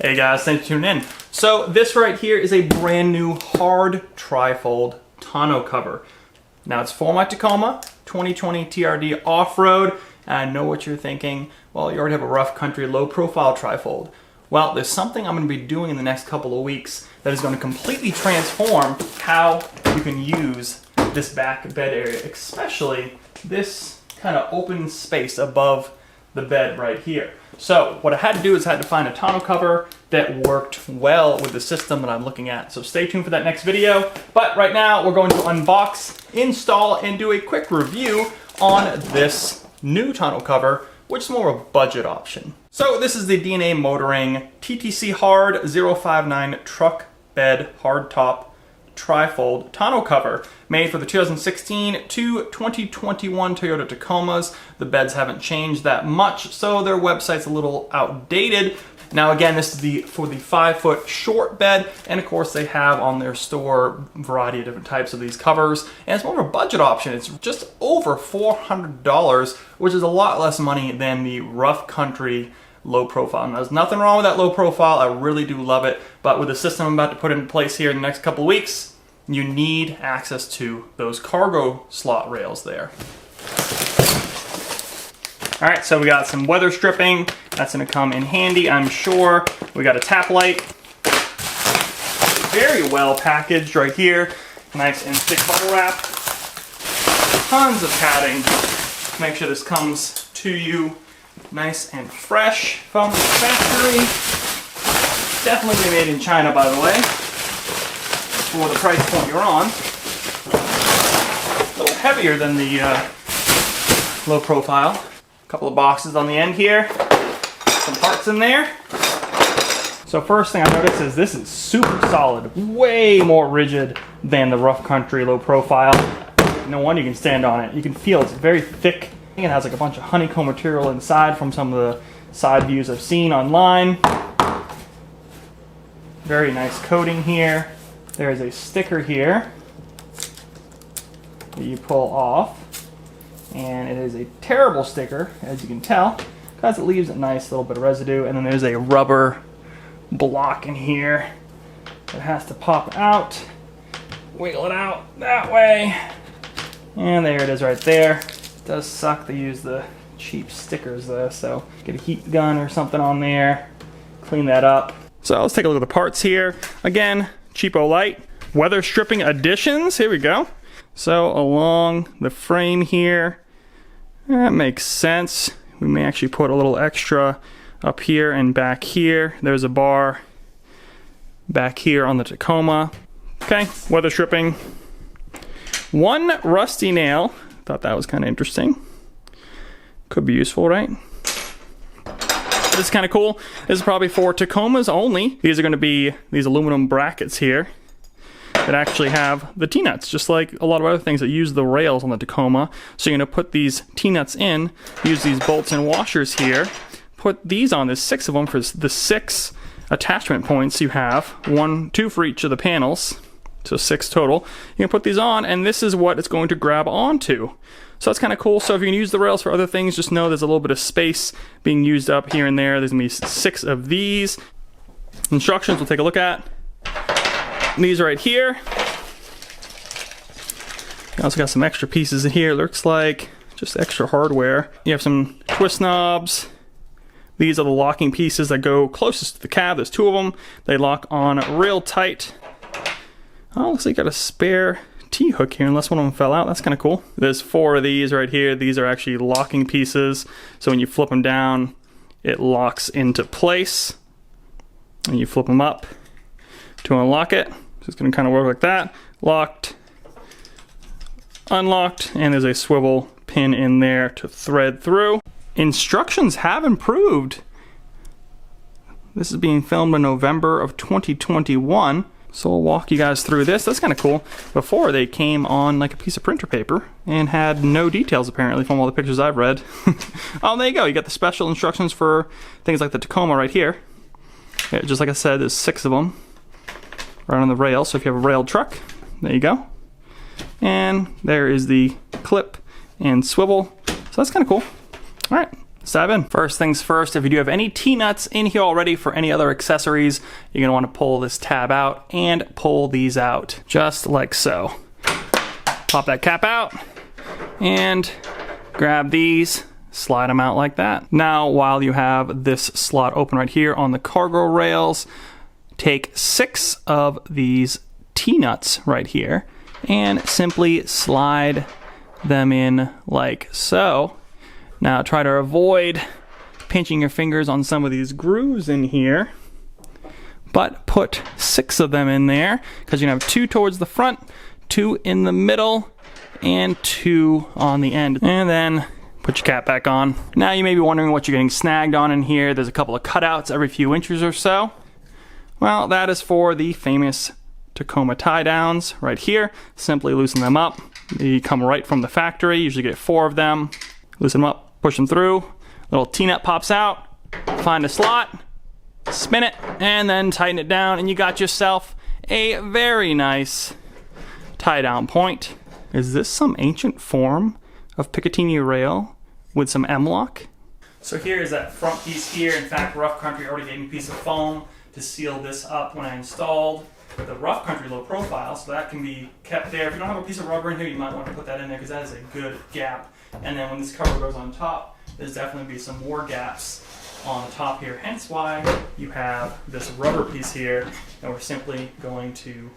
Hey guys, thanks for tuning in. So this right here is a brand new hard trifold tonneau cover. Now it's for my Tacoma 2020 TRD off-road. I know what you're thinking. Well, you already have a rough country low profile trifold. Well, there's something I'm going to be doing in the next couple of weeks that is going to completely transform how you can use this back bed area, especially this kind of open space above the bed right here. So what I had to do is I had to find a tonneau cover that worked well with the system that I'm looking at. So stay tuned for that next video. But right now we're going to unbox, install, and do a quick review on this new tonneau cover, which is more of a budget option. So this is the DNA Motoring TTC Hard 059 truck bed hardtop trifold tonneau cover, made for the 2016 to 2021 Toyota Tacomas. The beds haven't changed that much, so their website's a little outdated. Now again, this is for the 5-foot short bed, and of course they have on their store a variety of different types of these covers, and it's more of a budget option. It's just over $400, which is a lot less money than the rough country low profile. Now, there's nothing wrong with that low profile. I really do love it. But with the system I'm about to put in place here in the next couple of weeks, you need access to those cargo slot rails there. All right, so we got some weather stripping. That's gonna come in handy, I'm sure. We got a tap light. Very well packaged right here. Nice and thick bubble wrap. Tons of padding. Make sure this comes to you nice and fresh from the factory. Definitely made in China, by the way, for the price point you're on. A little heavier than the low profile. A couple of boxes on the end here. Some parts in there. So first thing I noticed is this is super solid. Way more rigid than the rough country low profile. No wonder you can stand on it. You can feel it's very thick. It has like a bunch of honeycomb material inside from some of the side views I've seen online. Very nice coating here. There is a sticker here that you pull off. And it is a terrible sticker, as you can tell, because it leaves a nice little bit of residue. And then there's a rubber block in here that has to pop out. Wiggle it out that way. And there it is right there. Does suck to use the cheap stickers though, so get a heat gun or something on there, clean that up. So let's take a look at the parts here. Again, cheapo light, weather stripping additions, here we go. So along the frame here, that makes sense. We may actually put a little extra up here and back here. There's a bar back here on the Tacoma. Okay, weather stripping. One rusty nail. Thought that was kind of interesting. Could be useful, right? This is kind of cool. This is probably for Tacomas only. These are going to be these aluminum brackets here that actually have the Tnuts, just like a lot of other things that use the rails on the Tacoma. So you're going to put these Tnuts in, use these bolts and washers here, put these on. There's 6 of them for the 6 attachment points you have. 2 for each of the panels. So 6 total. You can put these on, and this is what it's going to grab onto. So that's kind of cool. So if you can use the rails for other things, just know there's a little bit of space being used up here and there. There's going to be 6 of these. Instructions we'll take a look at. These right here. You also got some extra pieces in here. Looks like just extra hardware. You have some twist knobs. These are the locking pieces that go closest to the cab. There's 2 of them. They lock on real tight. Oh, looks like you got a spare T-hook here, unless one of them fell out. That's kind of cool. There's 4 of these right here. These are actually locking pieces. So when you flip them down, it locks into place. And you flip them up to unlock it. So it's going to kind of work like that. Locked, unlocked, and there's a swivel pin in there to thread through. Instructions have improved. This is being filmed in November of 2021. So I'll walk you guys through this. That's kind of cool. Before, they came on like a piece of printer paper and had no details apparently from all the pictures I've read. Oh, there you go. You got the special instructions for things like the Tacoma right here. Yeah, just like I said, there's 6 of them right on the rail. So if you have a railed truck, there you go. And there is the clip and swivel. So that's kind of cool. All right, let's dive in. First things first, if you do have any T-nuts in here already for any other accessories, you're gonna wanna pull this tab out and pull these out, just like so. Pop that cap out and grab these, slide them out like that. Now, while you have this slot open right here on the cargo rails, take 6 of these T-nuts right here and simply slide them in like so. Now try to avoid pinching your fingers on some of these grooves in here, but put 6 of them in there because you're gonna have 2 towards the front, 2 in the middle, and 2 on the end. And then put your cap back on. Now you may be wondering what you're getting snagged on in here. There's a couple of cutouts every few inches or so. Well, that is for the famous Tacoma tie-downs right here. Simply loosen them up. They come right from the factory. You usually get 4 of them. Loosen them up, push them through. Little T-nut pops out. Find a slot, spin it, and then tighten it down, and you got yourself a very nice tie-down point. Is this some ancient form of Picatinny rail with some M-lock? So here is that front piece here. In fact, Rough Country already gave me a piece of foam to seal this up when I installed the Rough Country low profile, so that can be kept there. If you don't have a piece of rubber in here, you might want to put that in there because that is a good gap. And then when this cover goes on top, there's definitely be some more gaps on the top here. Hence why you have this rubber piece here, and we're simply going to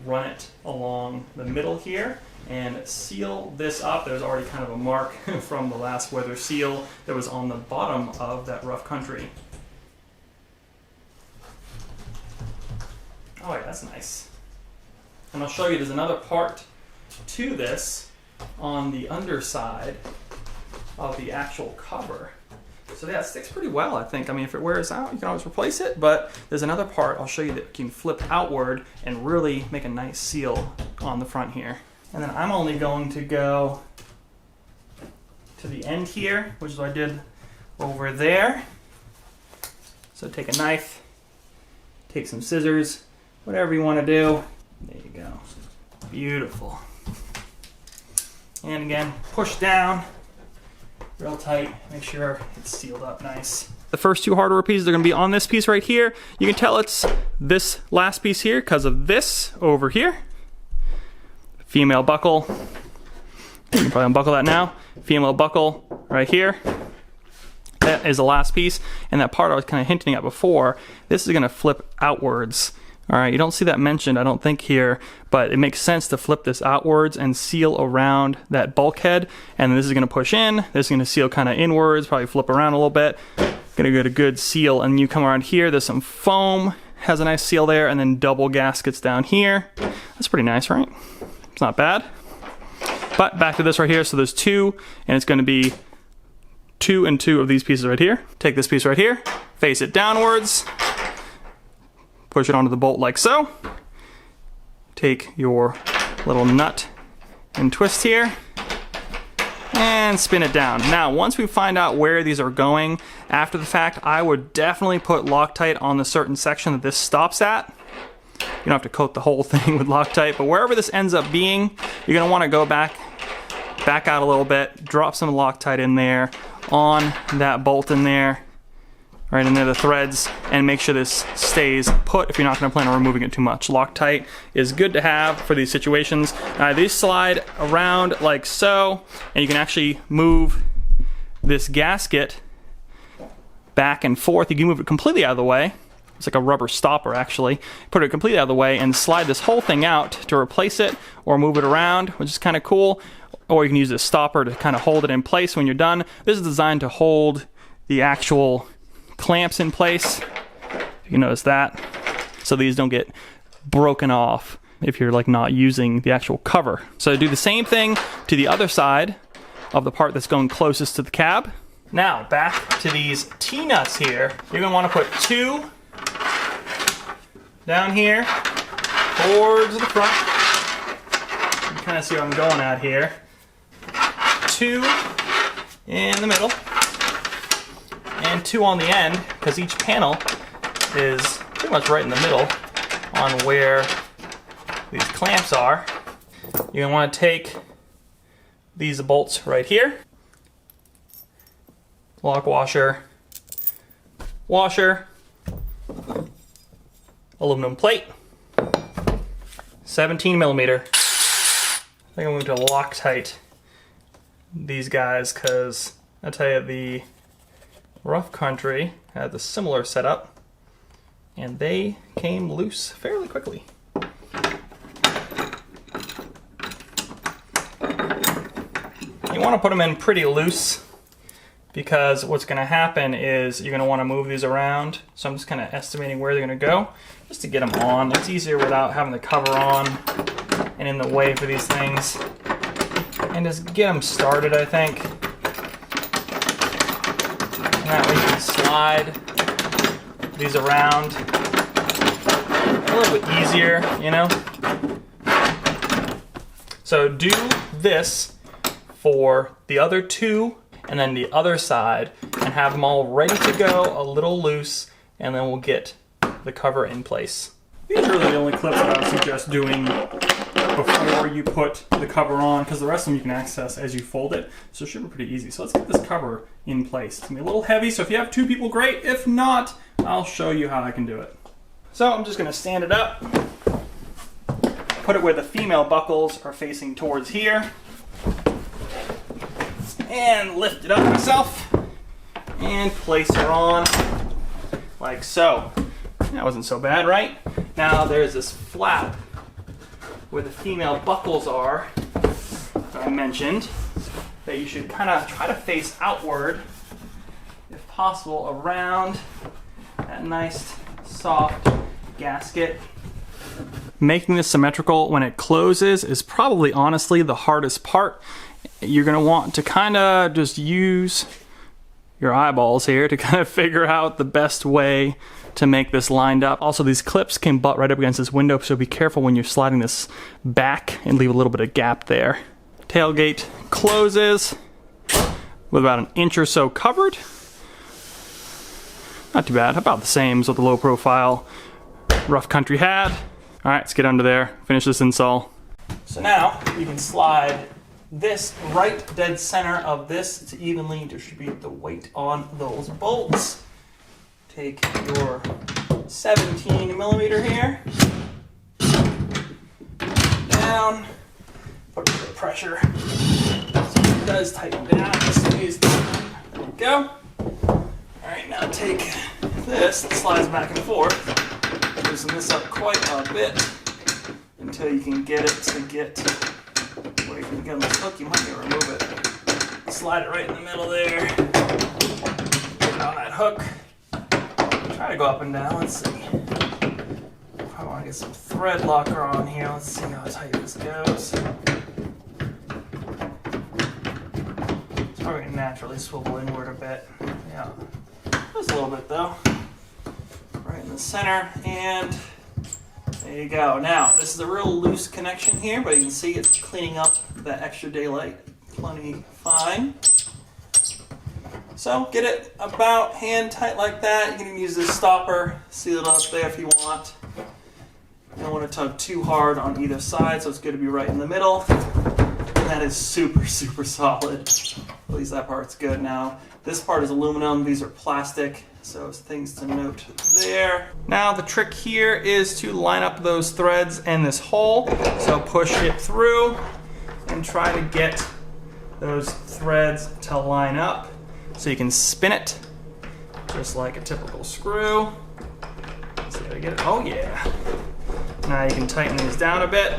run it along the middle here and seal this up. There's already kind of a mark from the last weather seal that was on the bottom of that Rough Country. Oh yeah, that's nice. And I'll show you there's another part to this on the underside of the actual cover. So yeah, it sticks pretty well, I think. I mean, if it wears out, you can always replace it, but there's another part I'll show you that you can flip outward and really make a nice seal on the front here. And then I'm only going to go to the end here, which is what I did over there. So take a knife, take some scissors, whatever you want to do. There you go. Beautiful. And again, push down real tight, make sure it's sealed up nice. The first 2 hardware pieces are going to be on this piece right here. You can tell it's this last piece here because of this over here. Female buckle. You can probably unbuckle that now. Female buckle right here. That is the last piece. And that part I was kind of hinting at before, this is going to flip outwards. All right, you don't see that mentioned, I don't think here, but it makes sense to flip this outwards and seal around that bulkhead. And this is gonna push in, this is gonna seal kind of inwards, probably flip around a little bit. Gonna get a good seal, and you come around here, there's some foam, has a nice seal there, and then double gaskets down here. That's pretty nice, right? It's not bad. But back to this right here, so there's 2, and it's gonna be 2 and 2 of these pieces right here. Take this piece right here, face it downwards, push it onto the bolt like so. Take your little nut and twist here and spin it down. Now, once we find out where these are going, after the fact, I would definitely put Loctite on the certain section that this stops at. You don't have to coat the whole thing with Loctite, but wherever this ends up being, you're gonna wanna go back out a little bit, drop some Loctite in there, on that bolt in there, right in there, the threads, and make sure this stays put if you're not going to plan on removing it too much. Loctite is good to have for these situations. These slide around like so, and you can actually move this gasket back and forth. You can move it completely out of the way. It's like a rubber stopper, actually. Put it completely out of the way and slide this whole thing out to replace it or move it around, which is kind of cool. Or you can use this stopper to kind of hold it in place when you're done. This is designed to hold the actual clamps in place. You notice that, so these don't get broken off if you're like not using the actual cover. So do the same thing to the other side of the part that's going closest to the cab. Now back to these T-nuts here. You're gonna want to put 2 down here towards the front. You can kind of see where I'm going at here. 2 in the middle. And 2 on the end, because each panel is pretty much right in the middle on where these clamps are. You're going to want to take these bolts right here, lock washer, washer, aluminum plate, 17 millimeter. I think I'm going to Loctite these guys because I tell you, the Rough Country had a similar setup and they came loose fairly quickly. You want to put them in pretty loose because what's going to happen is you're going to want to move these around. So I'm just kind of estimating where they're going to go just to get them on. It's easier without having the cover on and in the way for these things. And just get them started, I think. And that way you can slide these around a little bit easier, you know? So do this for the other two and then the other side and have them all ready to go, a little loose, and then we'll get the cover in place. These are really the only clips that I would suggest doing before you put the cover on, because the rest of them you can access as you fold it, so it should be pretty easy. So let's get this cover in place. It's gonna be a little heavy, so if you have two people, great. If not, I'll show you how I can do it. So I'm just gonna stand it up, put it where the female buckles are facing towards here, and lift it up myself and place her on like so. That wasn't so bad, right? Now there's this flap where the female buckles are that I mentioned that you should kind of try to face outward if possible around that nice soft gasket. Making this symmetrical when it closes is probably honestly the hardest part. You're going to want to kind of just use your eyeballs here to kind of figure out the best way to make this lined up. Also, these clips can butt right up against this window, so be careful when you're sliding this back and leave a little bit of gap there. Tailgate closes with about an inch or so covered. Not too bad, about the same as what the low profile Rough Country had. All right, let's get under there, finish this install. So now you can slide this right dead center of this to evenly distribute the weight on those bolts. Take your 17 millimeter here, down, put a bit of pressure so it does tighten down. There we go. All right, now take this, it slides back and forth, loosen this up quite a bit until you can get it to get where you can get on this hook. You might need to remove it. Slide it right in the middle there, put it on that hook. Try to go up and down, let's see. I want to get some thread locker on here. Let's see how tight this goes. It's probably going to naturally swivel inward a bit. Yeah, just a little bit though. Right in the center, and there you go. Now, this is a real loose connection here, but you can see it's cleaning up that extra daylight plenty fine. So get it about hand tight like that. You can use this stopper, seal it up there if you want. You don't want to tug too hard on either side, so it's good to be right in the middle. And that is super, super solid. At least that part's good now. This part is aluminum, these are plastic, so it's things to note there. Now the trick here is to line up those threads in this hole. So push it through and try to get those threads to line up. So you can spin it just like a typical screw. Let's see how to get it. Oh yeah. Now you can tighten these down a bit.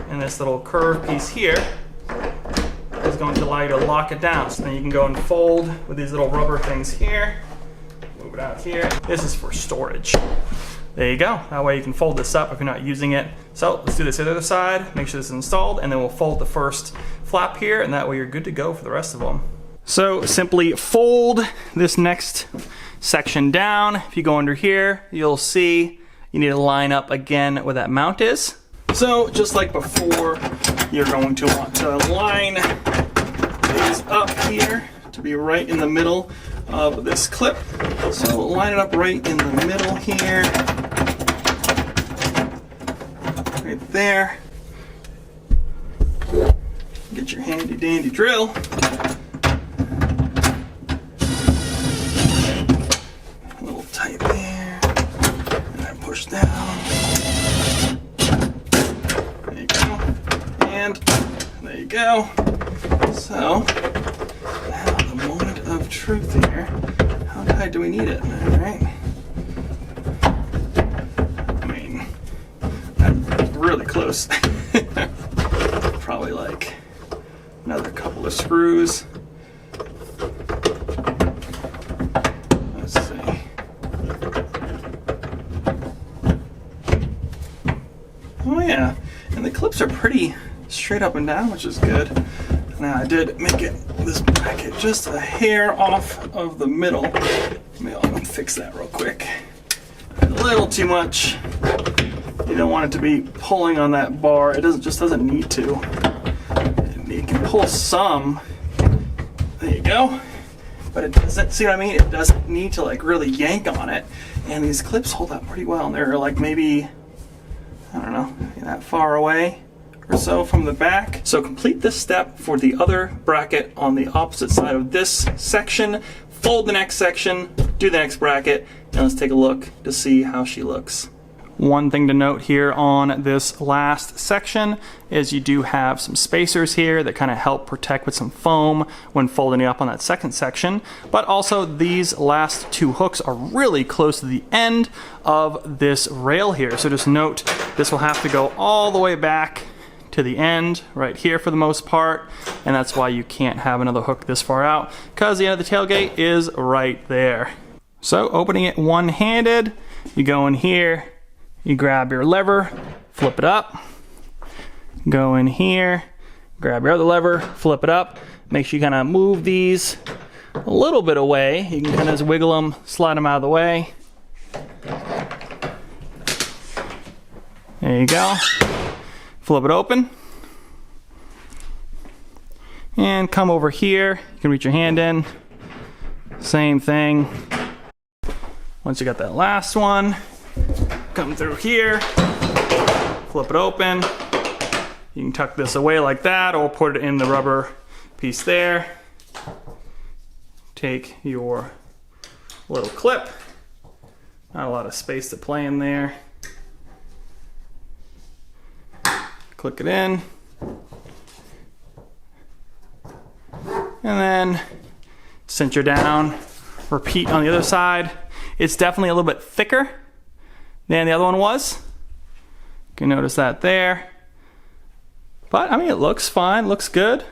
And this little curved piece here is going to allow you to lock it down. So then you can go and fold with these little rubber things here. Move it out here. This is for storage. There you go. That way you can fold this up if you're not using it. So let's do this to the other side, make sure this is installed, and then we'll fold the first flap here, and that way you're good to go for the rest of them. So simply fold this next section down. If you go under here, you'll see you need to line up again where that mount is. So just like before, you're going to want to line these up here to be right in the middle of this clip. So line it up right in the middle here. Right there. Get Get your handy dandy drill. A little tight there. And then push down. There you go. And there you go. So, now the moment of truth here. How tight do we need it? Alright. I mean, I'm really close. Probably like another couple of screws. Let's see. Oh yeah, and the clips are pretty straight up and down, which is good. Now I did make this bracket just a hair off of the middle. Maybe I'll fix that real quick. A little too much. You don't want it to be pulling on that bar. It just doesn't need to. You can pull some. There you go. But it doesn't, see what I mean? It doesn't need to like really yank on it. And these clips hold up pretty well. And they're like maybe, I don't know, that far away or so from the back. So complete this step for the other bracket on the opposite side of this section. Fold the next section, do the next bracket, and let's take a look to see how she looks. One thing to note here on this last section is you do have some spacers here that kind of help protect with some foam when folding it up on that second section. But also these last two hooks are really close to the end of this rail here. So just note this will have to go all the way back to the end right here for the most part, and that's why you can't have another hook this far out, because the end of the tailgate is right there. So opening it one-handed, you go in here, you grab your lever, flip it up, go in here, grab your other lever, flip it up. Make sure you kind of move these a little bit away. You can kind of just wiggle them, slide them out of the way. There you go. Flip it open. And come over here. You can reach your hand in. Same thing. Once you got that last one, come through here, flip it open. You can tuck this away like that or put it in the rubber piece there. Take your little clip. Not a lot of space to play in there. Click it in. And then cinch down. Repeat on the other side. It's definitely a little bit thicker than the other one was. You can notice that there. But I mean, it looks fine, looks good.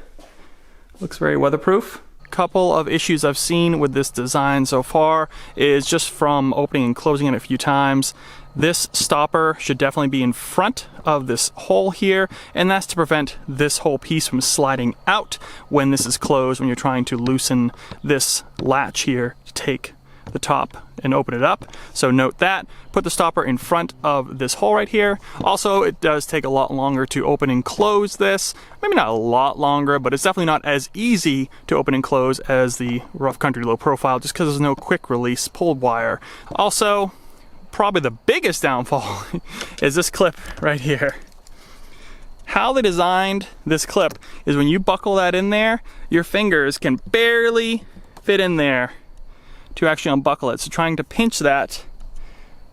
Looks very weatherproof. Couple of issues I've seen with this design so far is just from opening and closing it a few times. This stopper should definitely be in front of this hole here, and that's to prevent this whole piece from sliding out when this is closed, when you're trying to loosen this latch here to take the top and open it up. So note that. Put the stopper in front of this hole right here. Also, it does take a lot longer to open and close this. Maybe not a lot longer, but it's definitely not as easy to open and close as the Rough Country Low Profile, just because there's no quick release pulled wire. Also, probably the biggest downfall is this clip right here. How they designed this clip is when you buckle that in there, your fingers can barely fit in there to actually unbuckle it. So trying to pinch that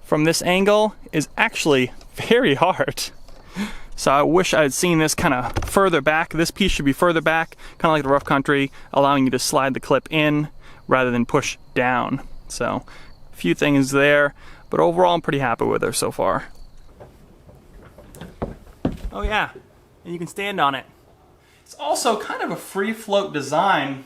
from this angle is actually very hard. So I wish I had seen this kind of further back. This piece should be further back, kind of like the Rough Country, allowing you to slide the clip in rather than push down. So a few things there, but overall I'm pretty happy with her so far. Oh yeah, and you can stand on it. It's also kind of a free float design.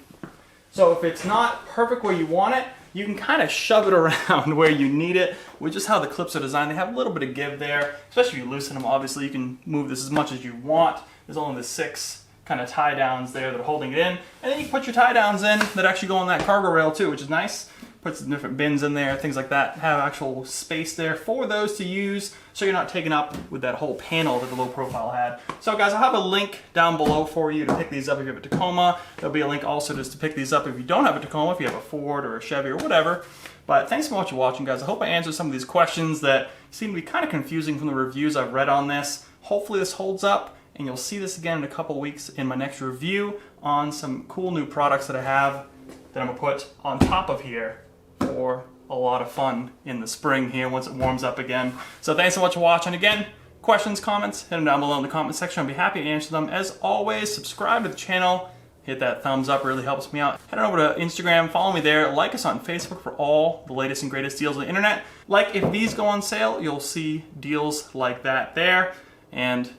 So if it's not perfect where you want it, you can kind of shove it around where you need it, which is how the clips are designed. They have a little bit of give there, especially if you loosen them. Obviously, you can move this as much as you want. There's only the 6 kind of tie downs there that are holding it in. And then you can put your tie downs in that actually go on that cargo rail too, which is nice. Put some different bins in there, things like that. Have actual space there for those to use, so you're not taken up with that whole panel that the low profile had. So guys, I'll have a link down below for you to pick these up if you have a Tacoma. There'll be a link also just to pick these up if you don't have a Tacoma, if you have a Ford or a Chevy or whatever. But thanks so much for watching, guys. I hope I answered some of these questions that seem to be kind of confusing from the reviews I've read on this. Hopefully this holds up, and you'll see this again in a couple weeks in my next review on some cool new products that I have that I'm gonna put on top of here for a lot of fun in the spring here once it warms up again. So thanks so much for watching. Again, questions, comments, hit them down below in the comment section. I'll be happy to answer them. As always, subscribe to the channel. Hit that thumbs up, really helps me out. Head on over to Instagram, follow me there. Like us on Facebook for all the latest and greatest deals on the internet. Like if these go on sale, you'll see deals like that there. And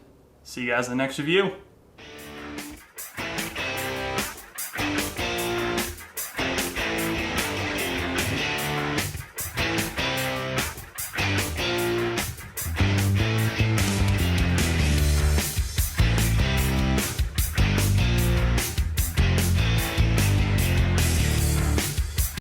see you guys in the next review.